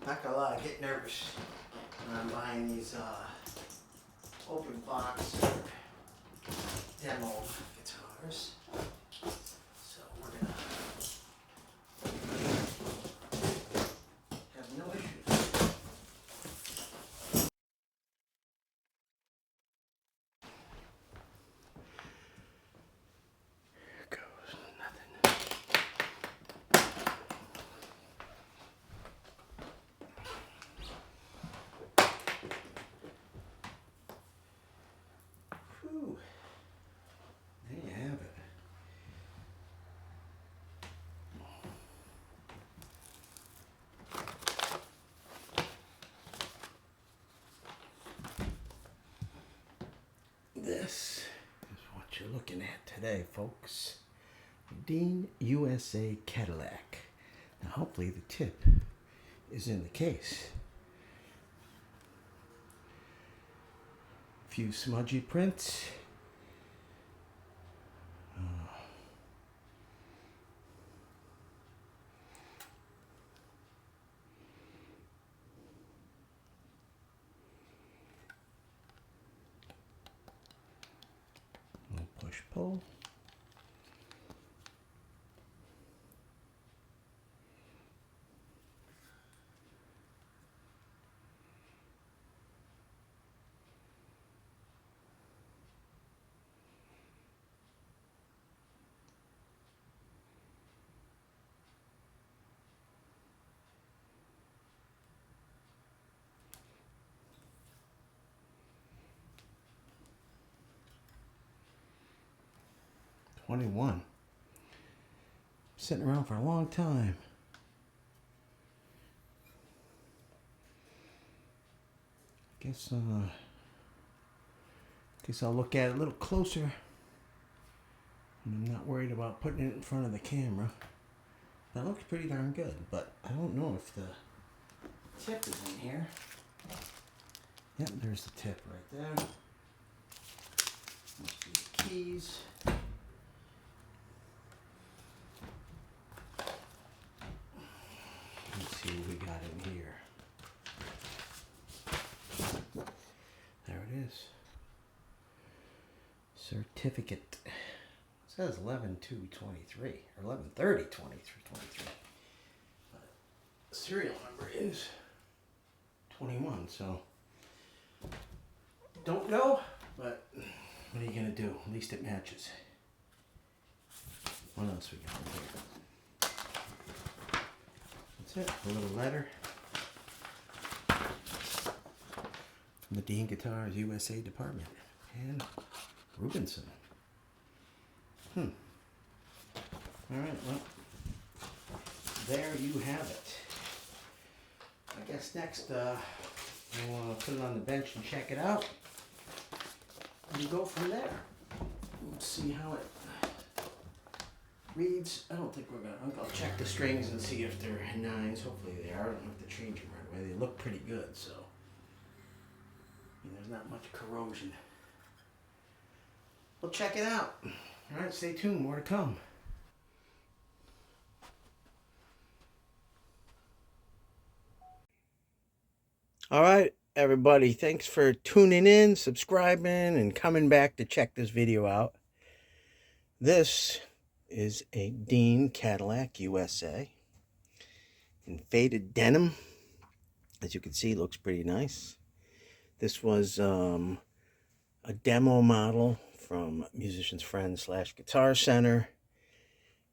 Not gonna lie, I get nervous when I'm buying these open box or demo guitars. So we're gonna have no issues. Here goes nothing. Whew. There you have it. This is what you're looking at today, folks. Dean USA Cadillac. Now, hopefully the tip is in the case. A few smudgy prints. Push pull. '21. Sitting around for a long time. Guess I'll look at it a little closer. I'm not worried about putting it in front of the camera. That looks pretty darn good, but I don't know if the tip is in here. Yep, there's the tip right there. Must be the keys. Let's see what we got in here. There it is. Certificate. It says 11/2/23 or 11/30/23. But the serial number is 21, so don't know, but what are you gonna do? At least it matches. What else we got here? That's it. A little letter from the Dean Guitars USA department and Rubinson. All right, well, there you have it. I guess next we'll put it on the bench and check it out and go from there. Let's see how it reads. I don't think we're gonna. I'll check the strings and see if they're nines. Hopefully they are. I don't have to change them right away. They look pretty good, so there's not much corrosion. We'll check it out. All right, stay tuned. More to come. All right, everybody. Thanks for tuning in, subscribing, and coming back to check this video out. This is a Dean Cadillac USA in faded denim. As you can see, looks pretty nice. This was a demo model from Musician's Friend / Guitar Center.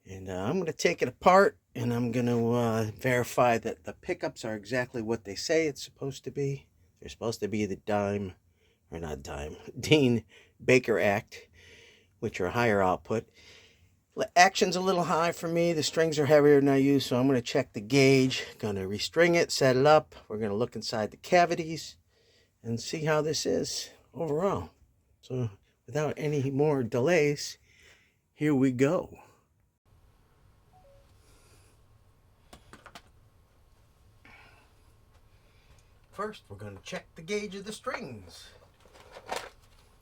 And I'm going to take it apart and I'm going to verify that the pickups are exactly what they say it's supposed to be. They're supposed to be the Dean Baker Act, which are higher output. Action's a little high for me. The strings are heavier than I use, so I'm going to check the gauge. Going to restring it, set it up. We're going to look inside the cavities and see how this is overall. So without any more delays, here we go. First, we're going to check the gauge of the strings.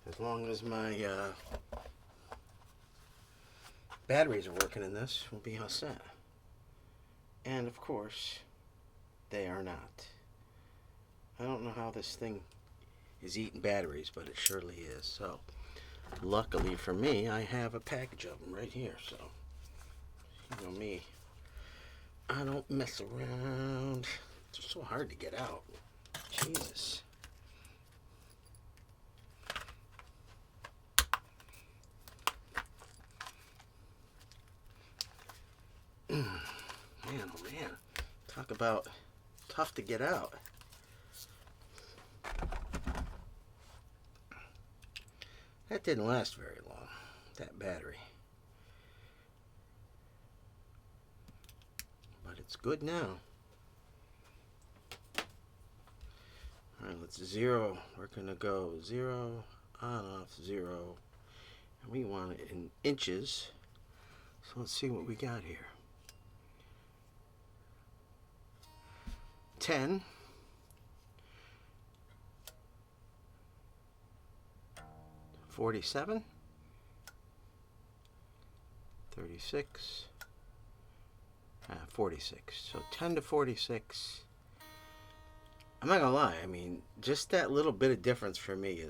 As long as my batteries are working in this, we'll be all set. And of course, they are not. I don't know how this thing is eating batteries, but it surely is. So, luckily for me, I have a package of them right here. So, you know me, I don't mess around. It's just so hard to get out. Jesus. Man, oh man. Talk about tough to get out. That didn't last very long, that battery. But it's good now. Alright, let's zero. We're going to go 0, on, off, 0. And we want it in inches. So let's see what we got here. 10. 47. 36. 46. So 10 to 46. I'm not gonna lie, I mean, just that little bit of difference for me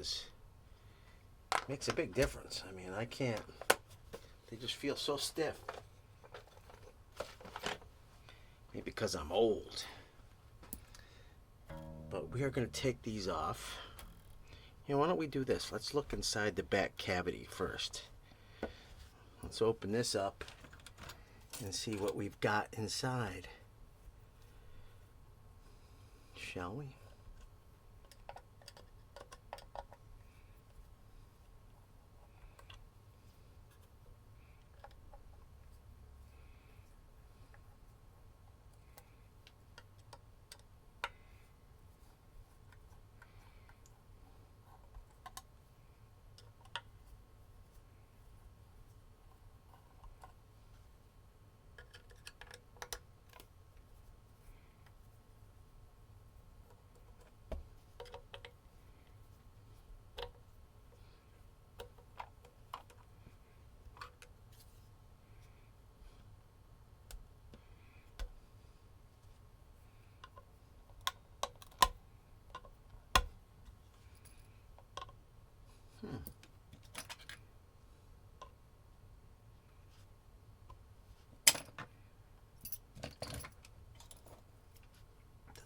makes a big difference. I mean, I can't, they just feel so stiff. Maybe because I'm old. But we are gonna take these off. You know, why don't we do this? Let's look inside the back cavity first. Let's open this up and see what we've got inside. Shall we?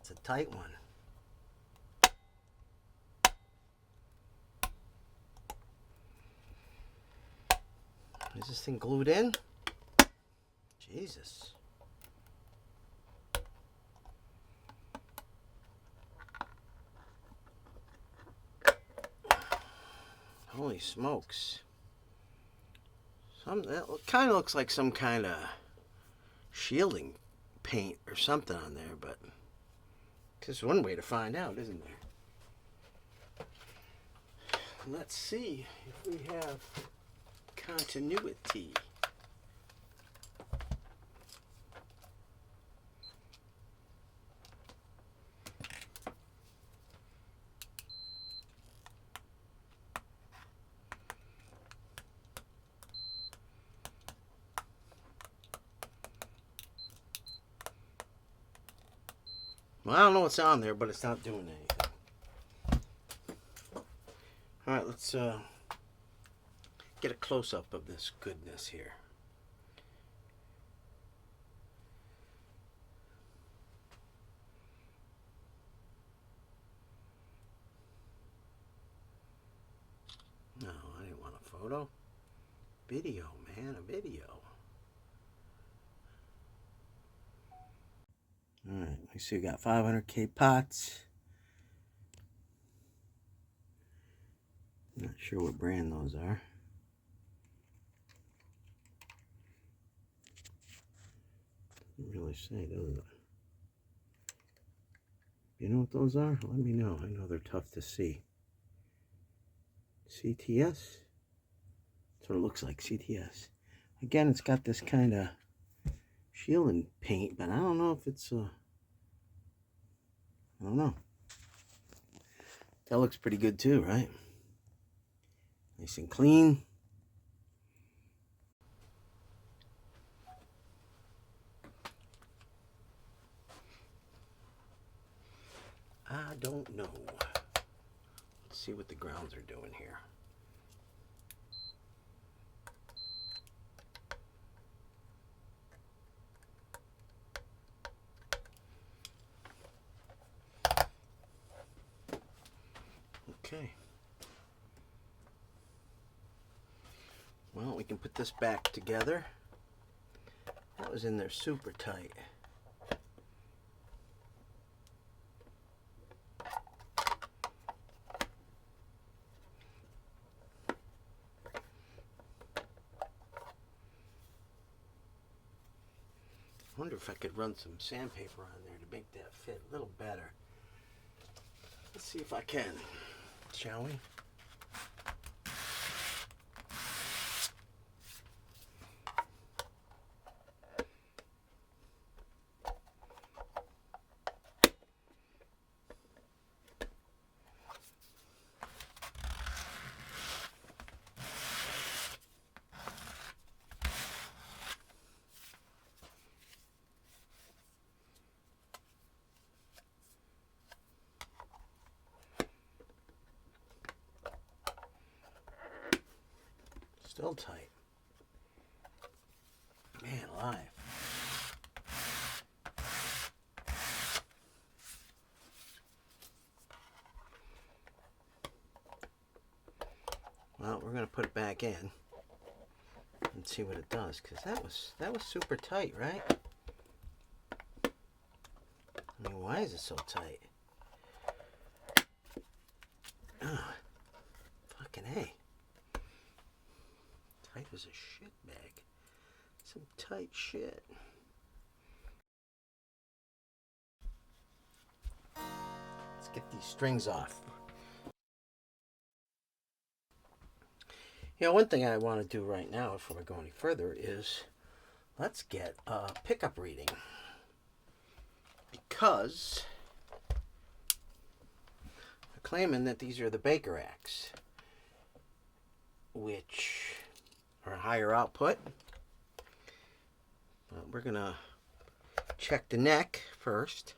That's a tight one. Is this thing glued in? Jesus. Holy smokes. That kind of looks like some kind of shielding paint or something on there, but there's one way to find out, isn't there? Let's see if we have continuity. Well, I don't know what's on there, but it's not doing anything. Alright, let's get a close-up of this goodness here. No, I didn't want a photo. Video, man, a video. Alright, I see we got 500K pots. Not sure what brand those are. Doesn't really say, does it? You know what those are? Let me know. I know they're tough to see. CTS? That's what it looks like, CTS. Again, it's got this kind of shielding paint, but I don't know if it's I don't know. That looks pretty good too, right? Nice and clean. don't know. Let's see what the grounds are doing here. Okay. Well, we can put this back together. That was in there super tight. I wonder if I could run some sandpaper on there to make that fit a little better. Let's see if I can, shall we? Still tight. Man alive. Well, we're gonna put it back in and see what it does, because that was super tight, right? I mean, why is it so tight? Oh, fucking A. Tight as a shit bag. Some tight shit. Let's get these strings off. You know, one thing I want to do right now before we go any further is let's get a pickup reading. Because they're claiming that these are the Baker Acts, which are higher output. We're going to check the neck first.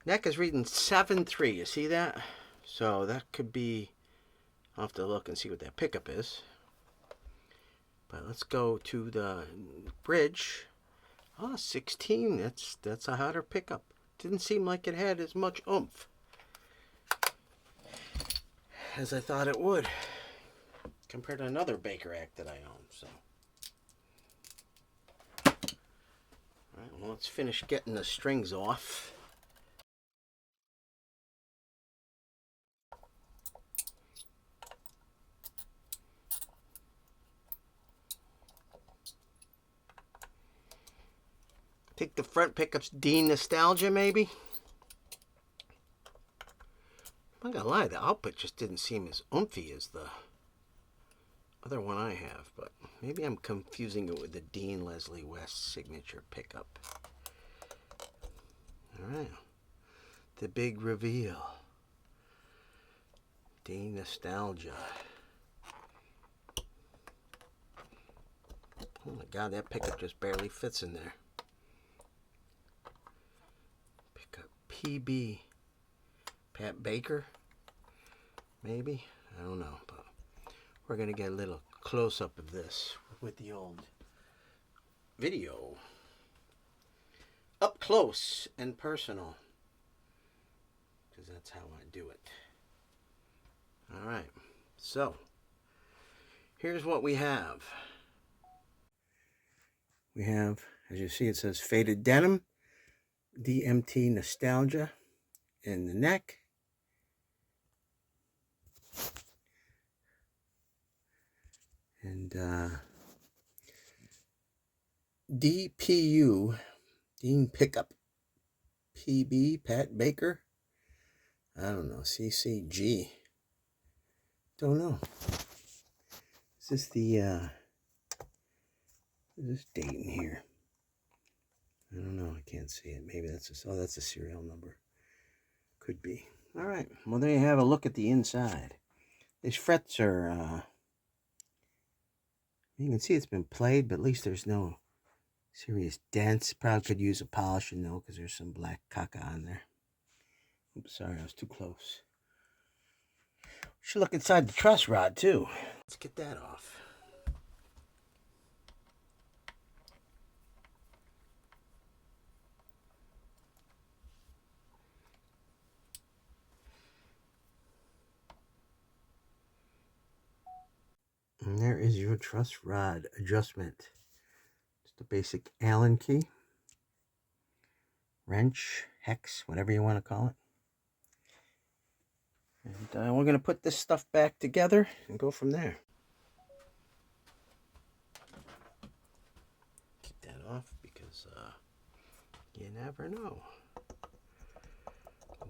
Neck is reading 7.3. You see that? So that could be... I'll have to look and see what that pickup is. But let's go to the bridge. Oh, 16. That's a hotter pickup. Didn't seem like it had as much oomph as I thought it would compared to another Baker Act that I own. So, all right, well, let's finish getting the strings off. I think the front pickup's Denim Nostalgia, maybe. I'm not gonna lie, the output just didn't seem as oomphy as the other one I have, but maybe I'm confusing it with the Dean Leslie West signature pickup. All right, the big reveal. Dean Nostalgia. Oh my God, that pickup just barely fits in there. Pickup PB. Pat Baker, maybe? I don't know, but we're going to get a little close-up of this with the old video. Up close and personal, because that's how I do it. All right, so here's what we have. We have, as you see, it says Faded Denim, DMT Nostalgia in the neck. And DPU, Dean Pickup, PB, Pat Baker. I don't know, CCG. Don't know. Is this the, is this date in here? I don't know, I can't see it. Maybe that's a, oh, that's a serial number. Could be. All right, well, there you have a look at the inside. These frets are, you can see it's been played, but at least there's no serious dents. Probably could use a polishing though, because there's some black caca on there. Oops, sorry, I was too close. Should look inside the truss rod too. Let's get that off. And there is your truss rod adjustment. Just a basic Allen key, wrench, hex, whatever you want to call it. And we're going to put this stuff back together and go from there. Keep that off because you never know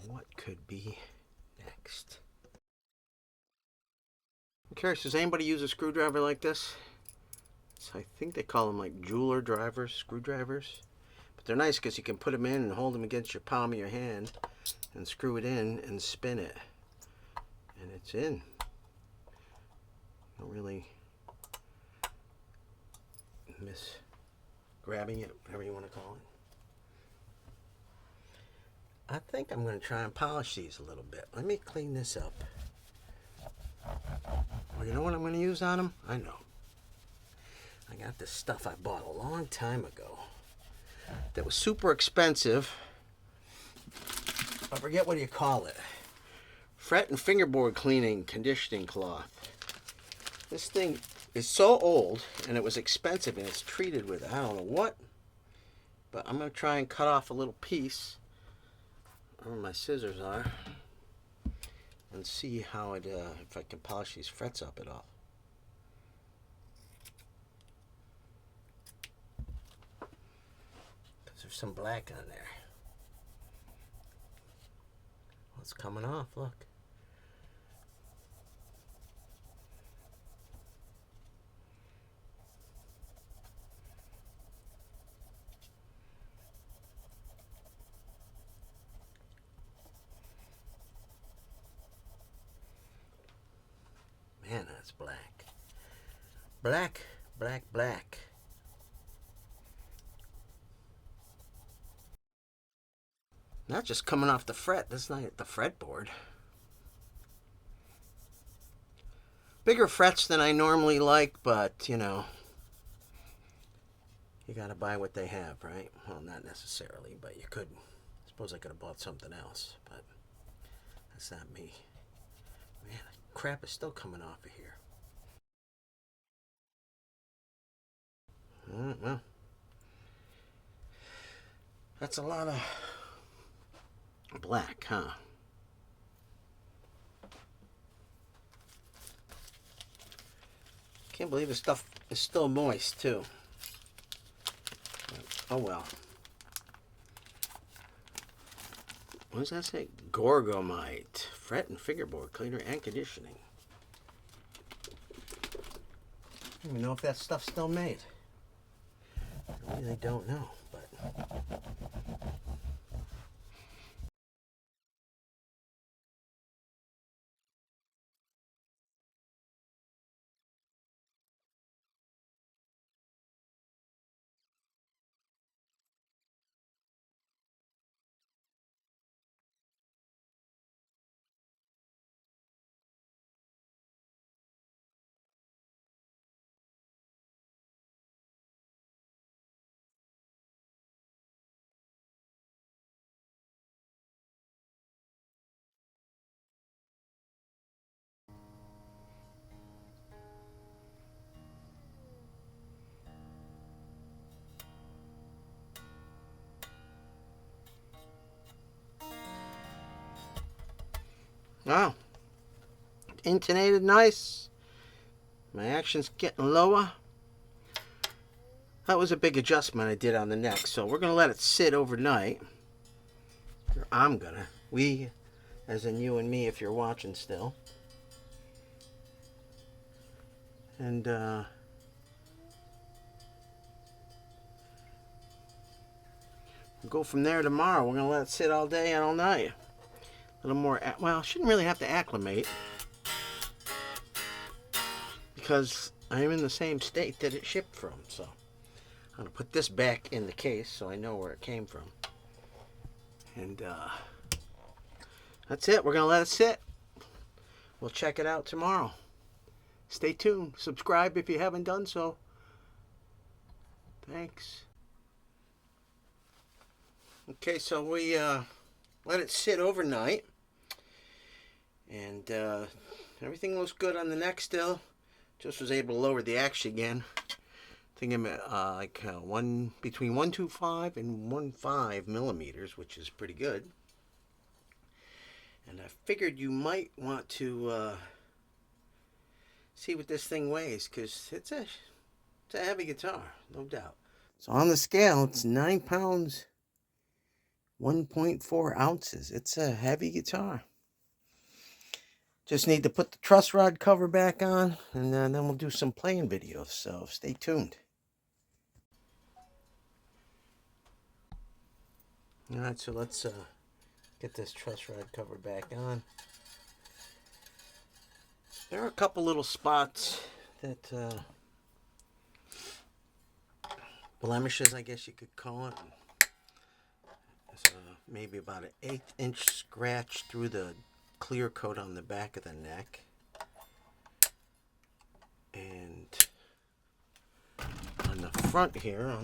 what could be next. I'm curious, does anybody use a screwdriver like this? So I think they call them like jeweler drivers, screwdrivers. But they're nice because you can put them in and hold them against your palm of your hand and screw it in and spin it. And it's in. Don't really miss grabbing it, whatever you want to call it. I think I'm going to try and polish these a little bit. Let me clean this up. Well, you know what I'm going to use on them? I know. I got this stuff I bought a long time ago that was super expensive. I forget what do you call it. Fret and fingerboard cleaning conditioning cloth. This thing is so old and it was expensive and it's treated with I don't know what. But I'm going to try and cut off a little piece where my scissors are and see how it if I can polish these frets up at all. Because there's some black on there. Well, it's coming off, look. Man, that's black. Black, black, black. Not just coming off the fret. That's not the fretboard. Bigger frets than I normally like, but, you know, you gotta buy what they have, right? Well, not necessarily, but you could. I suppose I could have bought something else, but that's not me. Man, the crap is still coming off of here. Well, that's a lot of black, huh? Can't believe this stuff is still moist, too. Oh, well. What does that say? Gorgomite. Fret and fingerboard cleaner and conditioning. I don't even know if that stuff's still made. I really don't know, but... Wow. Intonated nice. My action's getting lower. That was a big adjustment I did on the neck, so we're going to let it sit overnight. Or I'm going to. We, as in you and me if you're watching still. And, we'll go from there tomorrow. We're going to let it sit all day and all night. A little more, well, shouldn't really have to acclimate. Because I'm in the same state that it shipped from, so. I'm going to put this back in the case so I know where it came from. And that's it. We're going to let it sit. We'll check it out tomorrow. Stay tuned. Subscribe if you haven't done so. Thanks. Okay, so we let it sit overnight. And everything looks good on the neck still. Just was able to lower the action again. I think I'm at between 125 and 1.5 millimeters, which is pretty good. And I figured you might want to see what this thing weighs, because it's a heavy guitar, no doubt. So on the scale, it's 9 pounds, 1.4 ounces. It's a heavy guitar. Just need to put the truss rod cover back on, and then we'll do some playing videos, so stay tuned. Alright, so let's get this truss rod cover back on. There are a couple little spots that, blemishes, I guess you could call it. There's maybe about an 1/8 inch scratch through the clear coat on the back of the neck. And on the front here,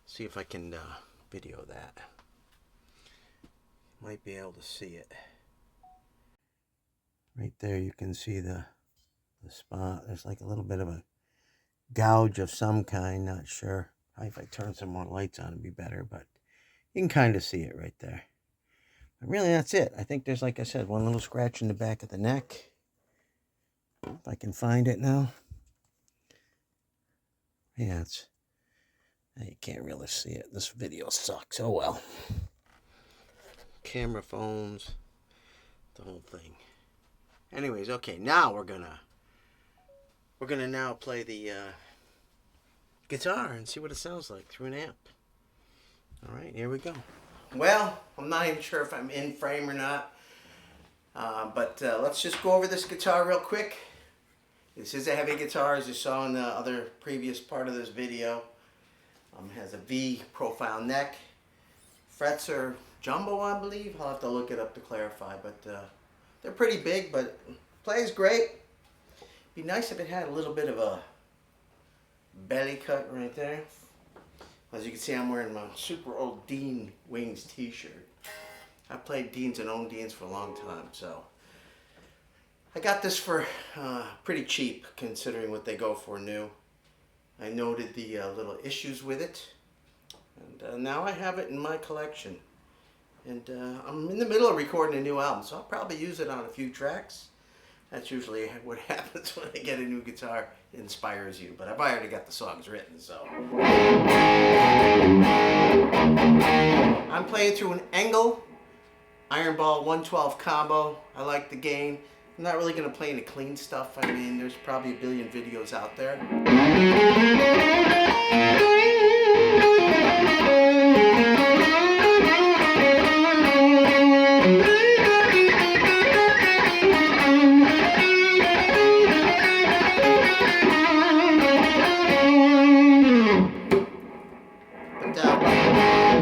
see if I can video that. Might be able to see it. Right there you can see the spot. There's like a little bit of a gouge of some kind, not sure. Probably if I turn some more lights on it'd be better, but you can kind of see it right there. But really that's it. I think there's, like I said, one little scratch in the back of the neck. If I can find it now. Yeah, you can't really see it. This video sucks. Oh well. Camera phones, the whole thing. Anyways, okay, now we're gonna now play the guitar and see what it sounds like through an amp. All right, here we go. Well, I'm not even sure if I'm in frame or not, but let's just go over this guitar real quick. This is a heavy guitar, as you saw in the other previous part of this video. It has a V profile neck. Frets are jumbo, I believe. I'll have to look it up to clarify, but they're pretty big, but plays great. Be nice if it had a little bit of a belly cut right there. As you can see, I'm wearing my super old Dean Wings t-shirt. I played Deans and owned Deans for a long time, so I got this for pretty cheap considering what they go for new. I noted the little issues with it, and now I have it in my collection. And I'm in the middle of recording a new album, so I'll probably use it on a few tracks. That's usually what happens when I get a new guitar. It inspires you, but I've already got the songs written, so. I'm playing through an Engel Iron Ball 112 combo. I like the gain. I'm not really going to play any clean stuff. I mean, there's probably a billion videos out there.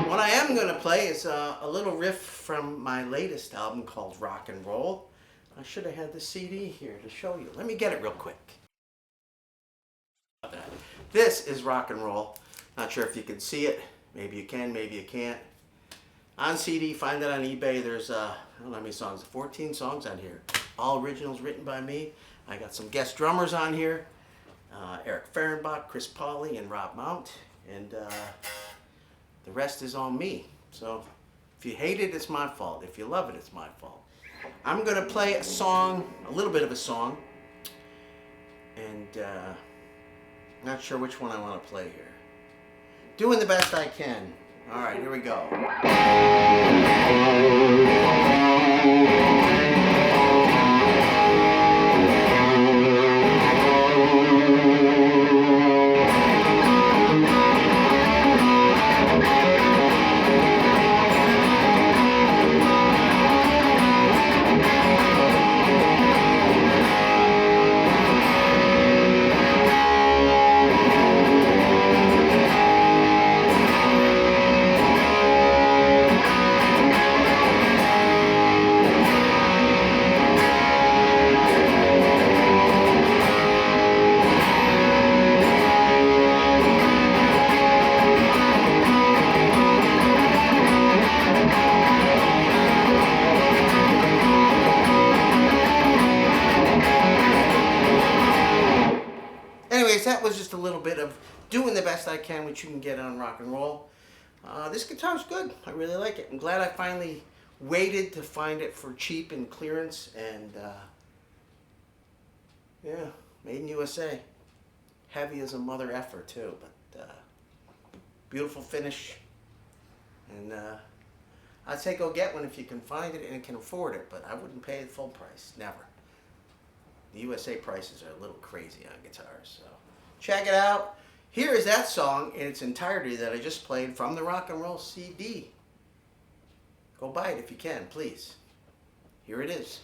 What I am going to play is a little riff from my latest album called Rock and Roll. I should have had the CD here to show you. Let me get it real quick. This is Rock and Roll. Not sure if you can see it. Maybe you can, maybe you can't. On CD, find it on eBay. There's, I don't know how many songs, 14 songs on here. All originals written by me. I got some guest drummers on here. Eric Fehrenbach, Chris Pauley, and Rob Mount. And the rest is on me. So if you hate it, it's my fault. If you love it, it's my fault. I'm going to play a song, a little bit of a song. And not sure which one I want to play here. Doing the best I can. All right, here we go. was just a little bit of doing the best I can, which you can get on rock and roll. This guitar's good. I really like it. I'm glad I finally waited to find it for cheap and clearance, and yeah, made in USA. Heavy as a mother effer too, but beautiful finish. And I'd say go get one if you can find it and can afford it, but I wouldn't pay the full price, never. The USA prices are a little crazy on guitars, so check it out. Here is that song in its entirety that I just played from the Rock and Roll CD. Go buy it if you can, please. Here it is.